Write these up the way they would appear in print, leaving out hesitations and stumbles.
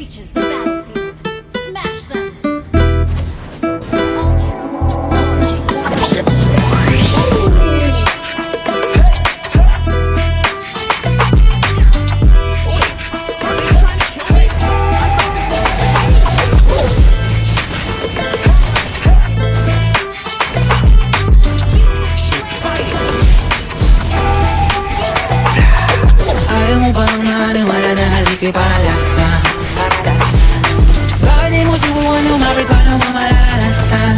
reaches the battlefield. Smash them! All troops deployed! Ayaw mo bang maniwala na haliko'y palalasan? Bakit di mo subukan lumapit paano mo malalasan?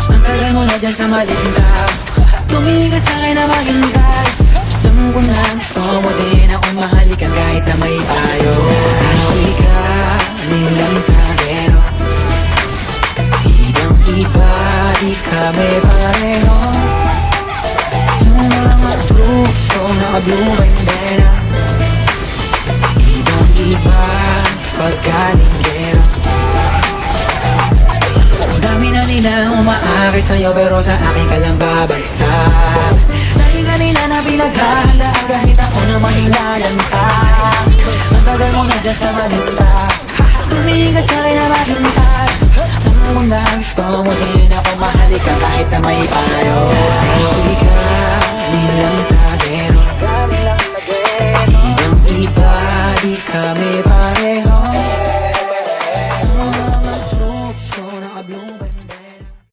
Ang tagal mo na dyan sa maliting tao. Tumingin ka sa'kin na maghintay. Alam ko na gusto mo din akong mahalikan kahit na may tayo. Hindi ka nilang sa gero. Ibang iba, di kami pareho. Yung mga troops ko naka-blue bandera. Ibang iba, pagkalinggero. Dami na nila umaakit sa'yo pero sa akin ka lang babagsak. Lagi ka nila na pinaghahandaan kahit ako naman nilalantag. Ang tagal mo na dyan sa malita. Tumingin ka sa'kin na maghintay. Alam mo na gusto mo din ako mahalikan kahit na may payo. Hindi ka nilang sa